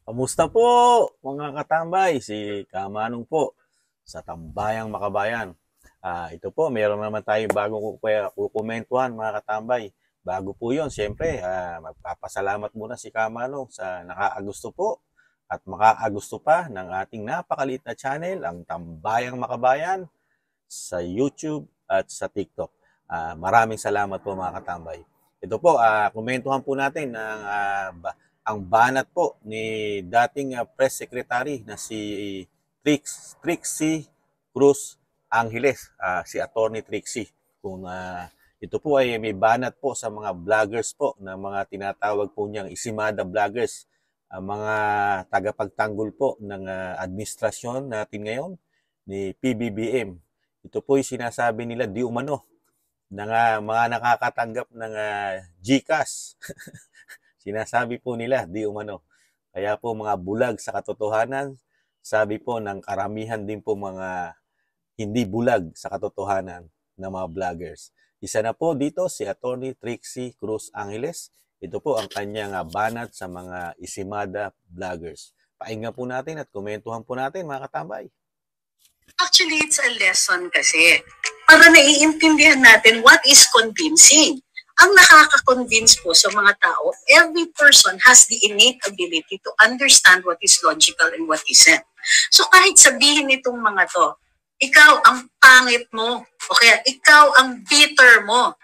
Kamusta po mga katambay? Si Kamanong po sa Tambayang Makabayan. Ito po, meron naman tayong bagong kukumentuhan mga katambay. Bago po yun, siyempre, magpapasalamat muna si Kamanong sa nakaagusto po at makaagusto pa ng ating napakaliit na channel, ang Tambayang Makabayan, sa YouTube at sa TikTok. Maraming salamat po mga katambay. Ito po, komentuhan po natin ang banat po ni dating press secretary na si Trixie Cruz Angeles, si Attorney Trixie. Kung ito po ay may banat po sa mga vloggers po na mga tinatawag po niyang Isimada vloggers, ang mga tagapagtanggol po ng administrasyon natin ngayon ni PBBM. Ito po yung sinasabi nila di umano ng mga nakakatanggap ng GCash. Sinasabi po nila di umano. Kaya po mga bulag sa katotohanan, sabi po ng karamihan din po mga hindi bulag sa katotohanan ng mga vloggers. Isa na po dito si Attorney Trixie Cruz Angeles. Ito po ang kanyang banat sa mga Isimada vloggers. Painggan po natin at komentuhan po natin mga katambay. Actually, it's a lesson kasi para naiintindihan natin what is convincing. Ang nakaka-convince po sa mga tao, every person has the innate ability to understand what is logical and what isn't. So kahit sabihin nitong mga to, ikaw ang pangit mo, o kaya ikaw ang bitter mo,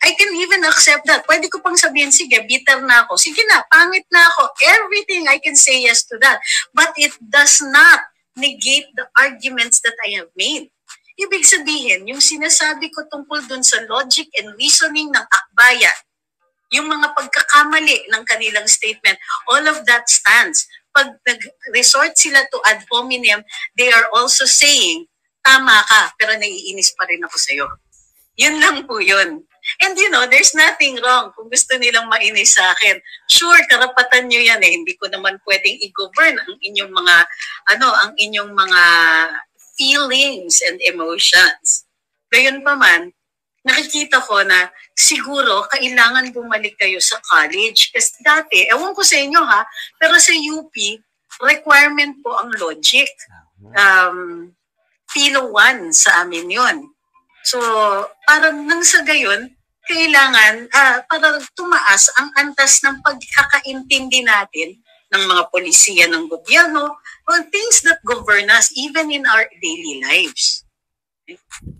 I can even accept that. Pwede ko pang sabihin, sige, bitter na ako. Sige na, pangit na ako. Everything I can say yes to that. But it does not negate the arguments that I have made. Ibig sabihin, yung sinasabi ko tungkol dun sa logic and reasoning ng akbayan, yung mga pagkakamali ng kanilang statement, all of that stands. Pag nag-resort sila to ad hominem, they are also saying, tama ka, pero naiinis pa rin ako sa'yo. Yun lang po yun. And you know, there's nothing wrong kung gusto nilang mainis sa akin. Sure, karapatan nyo yan eh. Hindi ko naman pwedeng i-govern ang inyong mga, ang inyong mga feelings and emotions. Gayon pa man, nakikita ko na siguro kailangan bumalik kayo sa college. Kasi dati, ewan ko sa inyo ha, pero sa UP, requirement po ang logic. Philo 1 sa amin yon. So, parang nang sa gayon, kailangan para tumaas ang antas ng pagkakaintindi natin ng mga polisiya ng gobyerno on things that govern us even in our daily lives.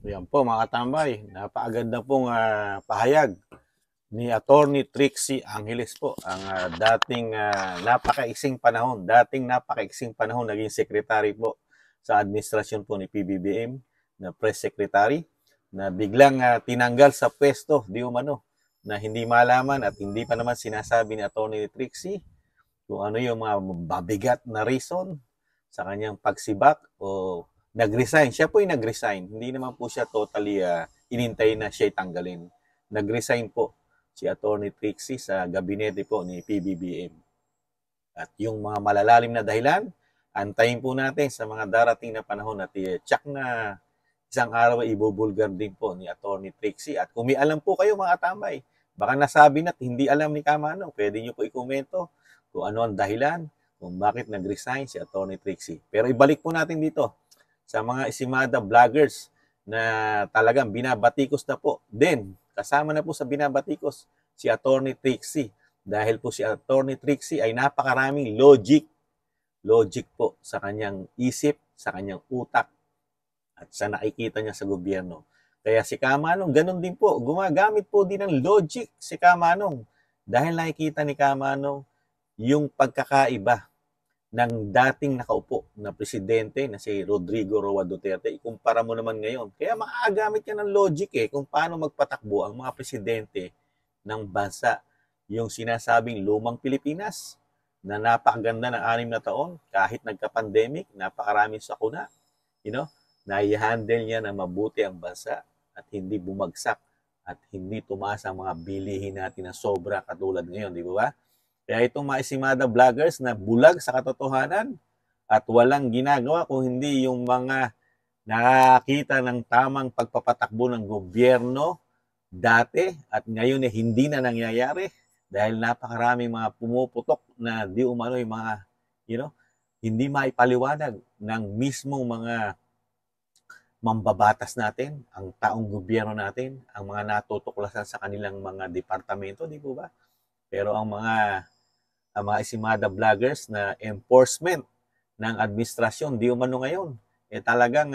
Yan po mga katambay, napakaganda pong pahayag ni Attorney Trixie Angeles po, ang dating napakaiksing panahon naging secretary po sa administrasyon po ni PBBM na press secretary, na biglang tinanggal sa pwesto di umano, na hindi malaman at hindi pa naman sinasabi ni Attorney Trixie kung ano yung mga mabigat na reason sa kanyang pagsibak o nag-resign. Siya po yung nag-resign. Hindi naman po siya totally inintay na siya tanggalin. Nag-resign po si Attorney Trixie sa gabinete po ni PBBM. At yung mga malalalim na dahilan, antayin po natin sa mga darating na panahon at check na isang araw ay ibubulgar din po ni Attorney Trixie. At kung may alam po kayo mga tambay, baka nasabi na't hindi alam ni Kamano, pwede nyo po ikomento kung ano ang dahilan kung bakit nag-resign si Attorney Trixie. Pero ibalik po natin dito sa mga Isimada vloggers na talagang binabatikos na po. Then, kasama na po sa binabatikos si Attorney Trixie. Dahil po si Attorney Trixie ay napakaraming logic po sa kanyang isip, sa kanyang utak, at sa nakikita niya sa gobyerno. Kaya si Kamanong, ganun din po, gumagamit po din ng logic si Kamanong. Dahil nakikita ni Kamanong yung pagkakaiba ng dating nakaupo na presidente na si Rodrigo Roa Duterte. Ikumpara mo naman ngayon. Kaya makagamit ka ng logic kung paano magpatakbo ang mga presidente ng bansa. Yung sinasabing lumang Pilipinas na napakaganda ng 6 na taon, kahit nagka-pandemic, napakaraming sakuna. Na-handle niya na mabuti ang bansa at hindi bumagsak at hindi tumaas ang mga bilihin natin na sobra katulad ngayon, di ba? Kaya itong mga Isimada vloggers na bulag sa katotohanan at walang ginagawa kung hindi yung mga nakakita ng tamang pagpapatakbo ng gobyerno dati at ngayon hindi na nangyayari dahil napakaraming mga pumuputok na di umano yung mga You know, hindi maipaliwanag ng mismong mga mambabatas natin, ang taong gobyerno natin, ang mga natutuklasan sa kanilang mga departamento, di po ba? Pero ang mga esimada vloggers na enforcement ng administrasyon, di umano ngayon, talagang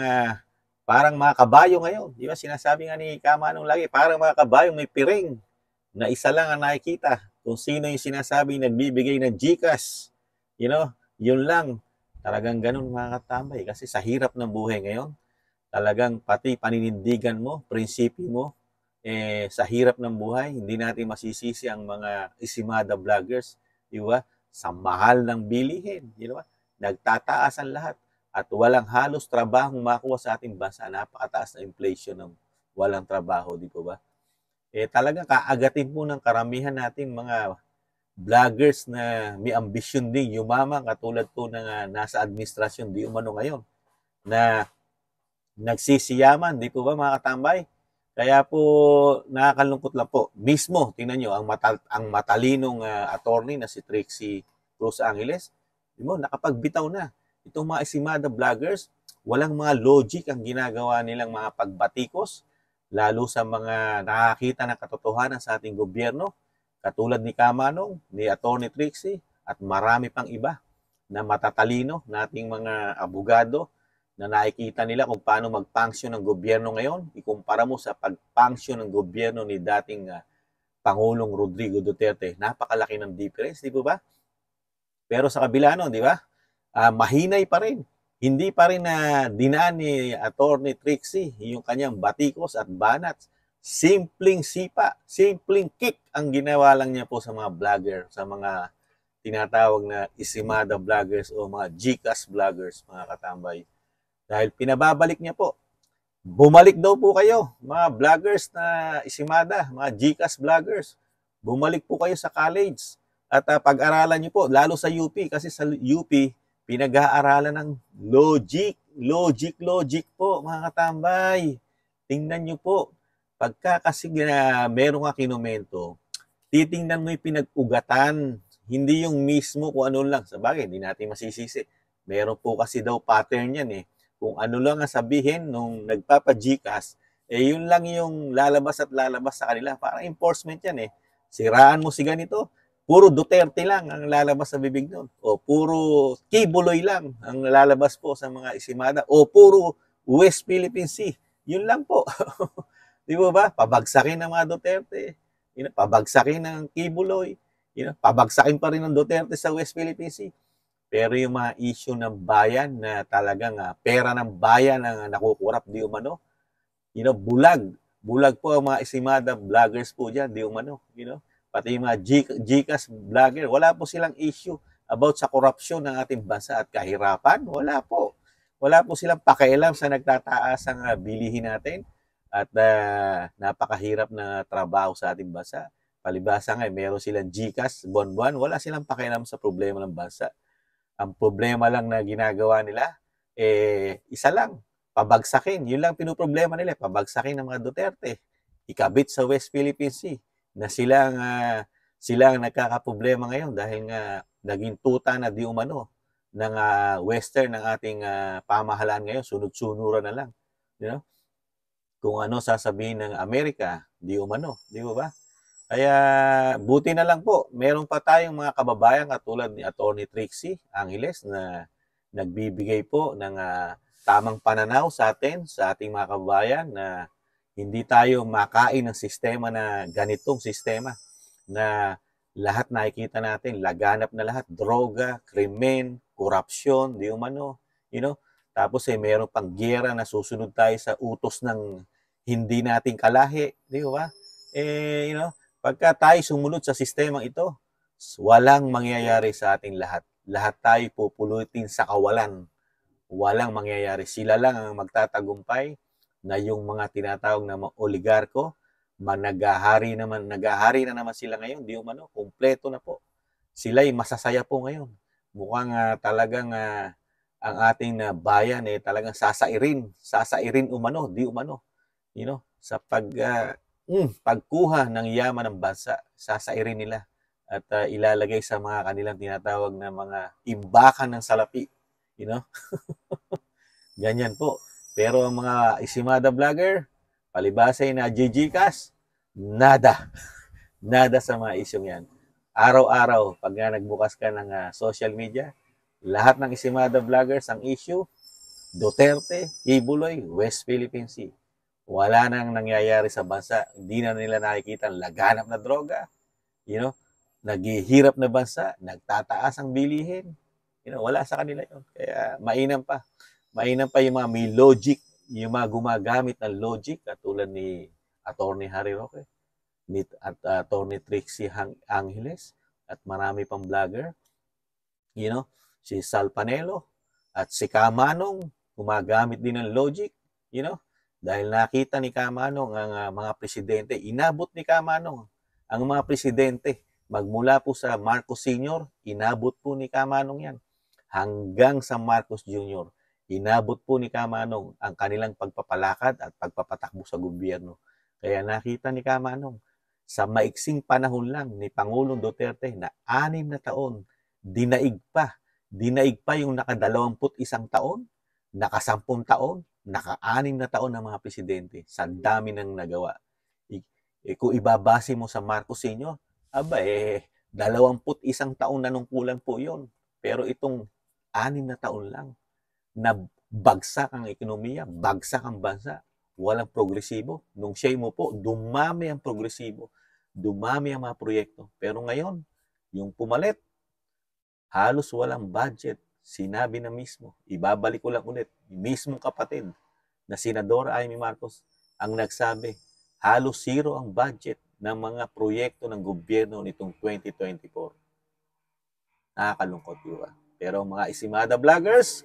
parang mga kabayo ngayon. Di ba? Sinasabi nga ni Kamanong lagi, parang mga kabayo may piring na isa lang ang nakikita. Kung sino yung sinasabi nagbibigay ng GCash, yun lang. Talagang ganun mga katambay. Kasi sa hirap ng buhay ngayon, talagang pati paninindigan mo, prinsipyo mo, sa hirap ng buhay, hindi natin masisisi ang mga isimada vloggers, di ba? Sa mahal ng bilihin, di ba? Nagtataas ang lahat at walang halos trabahong makuha sa ating bansa. Napakataas na inflation ng walang trabaho, di po ba? Talagang kaagatin po ng karamihan nating mga vloggers na may ambisyon din yumaman katulad po ng nasa administrasyon di umano ngayon na nagsisiyaman, di po ba mga katambay? Kaya po nakakalungkot lang po. Mismo, tingnan nyo, ang matalinong attorney na si Trixie Cruz Angeles, di mo, nakapagbitaw na. Itong mga esimada vloggers, walang mga logic ang ginagawa nilang mga pagbatikos, lalo sa mga nakakita ng katotohanan sa ating gobyerno, katulad ni Kamanong, ni Attorney Trixie, at marami pang iba na matatalino nating mga abogado na nakikita nila kung paano mag-function ng gobyerno ngayon. Ikumpara mo sa pag-function ng gobyerno ni dating Pangulong Rodrigo Duterte. Napakalaki ng difference, di ba? Pero sa kabila nun, di ba? Mahinay pa rin. Hindi pa rin na dinaan ni Attorney Trixie yung kanyang batikos at banat. Simpleng sipa, simpleng kick ang ginawa lang niya po sa mga vlogger, sa mga tinatawag na isimada vloggers o mga GCash vloggers, mga katambay. Dahil pinababalik niya po. Bumalik daw po kayo, mga vloggers na isimada, mga GCash vloggers. Bumalik po kayo sa college at pag-aralan niyo po, lalo sa UP, kasi sa UP, pinag-aaralan ng logic po, mga katambay. Tingnan niyo po, pagka kasi meron nga kinumento, titingnan mo yung pinag-ugatan, hindi yung mismo kung ano lang. Sabagay, hindi natin masisisi. Meron po kasi daw pattern yan Kung ano lang ang sabihin nung nagpapa-GCash, yun lang yung lalabas at lalabas sa kanila. Parang enforcement yan Siraan mo si ganito, puro Duterte lang ang lalabas sa bibig nun. O puro Kibuloy lang ang lalabas po sa mga isimada. O puro West Philippine Sea. Yun lang po. Di ba? Pabagsakin ng mga Duterte. Pabagsakin ng Kibuloy. Pabagsakin pa rin ng Duterte sa West Philippine Sea. Pero yung mga issue ng bayan na talagang pera ng bayan ang nakukurap, di umano. Bulag. Bulag po ang mga isimada vloggers po dyan, di umano. Pati yung mga GCash vlogger, wala po silang issue about sa korupsyon ng ating bansa at kahirapan. Wala po. Wala po silang pakialam sa nagtataas ang bilihin natin at napakahirap na trabaho sa ating bansa. Palibasa nga, meron silang GCash buwan-buwan, wala silang pakialam sa problema ng bansa. Ang problema lang na ginagawa nila, isa lang, pabagsakin. Yun lang pinoproblema nila, pabagsakin ng mga Duterte. Ikabit sa West Philippine Sea na sila ang nagkakaproblema ngayon dahil nga naging tuta na di umano ng western ng ating pamahalaan ngayon, sunod-sunuran na lang. Kung ano sasabihin ng Amerika, di umano, di ba? Kaya buti na lang po, meron pa tayong mga kababayan katulad ni Attorney Trixie Angeles na nagbibigay po ng tamang pananaw sa atin, sa ating mga kababayan na hindi tayo makain ng sistema na ganitong sistema na lahat nakikita natin, laganap na lahat, droga, krimen, korupsyon, di umano, Tapos meron pang giyera na susunod tayo sa utos ng hindi nating kalahi, di ba? Pagka tayo sumunod sa sistemang ito, walang mangyayari sa ating lahat. Lahat tayo pupulutin sa kawalan. Walang mangyayari. Sila lang ang magtatagumpay na yung mga tinatawag na mga oligarko, naghahari na naman sila ngayon. Di umano, kumpleto na po. Sila'y masasaya po ngayon. Mukhang talagang ang ating bayan talagang sasairin umano, di umano. Sa pagkuha ng yaman ng bansa, sasairin nila. at ilalagay sa mga kanilang tinatawag na mga imbakan ng salapi. You know? Ganyan po. Pero ang mga Isimada vlogger, palibasay na GGcast, nada. Nada sa mga isyong yan. Araw-araw, pag nga nagbukas ka ng social media, lahat ng Isimada vloggers ang issue, Duterte, Ibuloy, West Philippine Sea. Wala nang nangyayari sa bansa. Hindi na nila nakikita ang laganap na droga. You know, naghihirap na bansa, nagtataas ang bilihin. You know, wala sa kanila yun. Kaya mainam pa. Mainam pa yung mga may logic, yung mga gumagamit ng logic, katulad ni Attorney Harry Roque, at Attorney Trixie Angeles, at marami pang vlogger. You know, si Sal Panelo, at si Kamanong, gumagamit din ng logic. You know, dahil nakita ni Kamanong ang mga presidente, inabot ni Kamanong ang mga presidente. Magmula po sa Marcos Sr., inabot po ni Kamanong yan. Hanggang sa Marcos Jr., inabot po ni Kamanong ang kanilang pagpapalakad at pagpapatakbo sa gobyerno. Kaya nakita ni Kamanong, sa maiksing panahon lang ni Pangulong Duterte na 6 na taon, dinaig pa yung naka-21 taon, naka-10 taon, naka-6 na taon ng mga presidente sa dami ng nagawa. Kung ibabase mo sa Marcos Sr., 21 taon na nungkulan po yun. Pero itong 6 na taon lang, na bagsak ang ekonomiya, bagsak ang bansa, walang progresibo. Nung siya mo po, dumami ang progresibo, dumami ang mga proyekto. Pero ngayon, yung pumalit, halos walang budget. Sinabi na mismo, ibabalik ko lang ulit, mismong kapatid na Senadora Amy Marcos ang nagsabi, halos zero ang budget ng mga proyekto ng gobyerno nitong 2024. Nakakalungkot, di ba? Pero mga Isimada vloggers,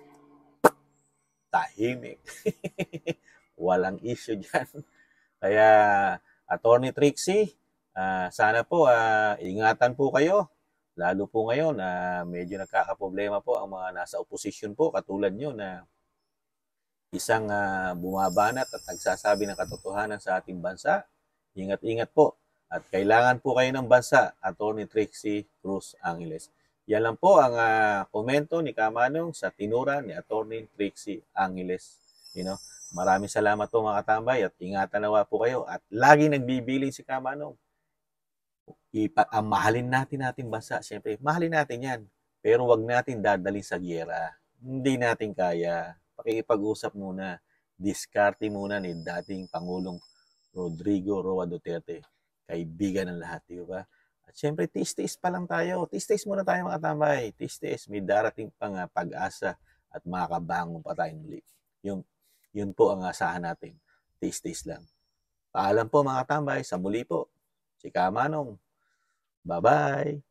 tahimik. Walang issue dyan. Kaya, Attorney Trixie, sana po, ingatan po kayo. Lalo po ngayon, medyo nagkakaproblema po ang mga nasa opposition po, katulad nyo na isang bumabanat at nagsasabi ng katotohanan sa ating bansa. Ingat-ingat po. At kailangan po kayo ng bansa, Attorney Trixie Cruz Angeles. Yan lang po ang komento ni Kamanong sa tinura ni Attorney Trixie Angeles. You know, maraming salamat po mga katambay at ingatan nawa po kayo. At lagi nagbibiling si Kamanong. Mahalin natin ating bansa. Siyempre, mahalin natin yan. Pero wag natin dadalhin sa giyera. Hindi natin kaya. Pakikipag-usap muna. Diskarte muna ni dating Pangulong Rodrigo Roa Duterte. Kaibigan ng lahat, di ba? At syempre, tis-tis pa lang tayo. Tis-tis muna tayo mga tambay. Tis-tis. May darating pang pag-asa at makakabangon pa tayong muli. Yun po ang asahan natin. Tis-tis lang. Paalam po mga tambay. Sa muli po. Si Kamanong. Bye-bye.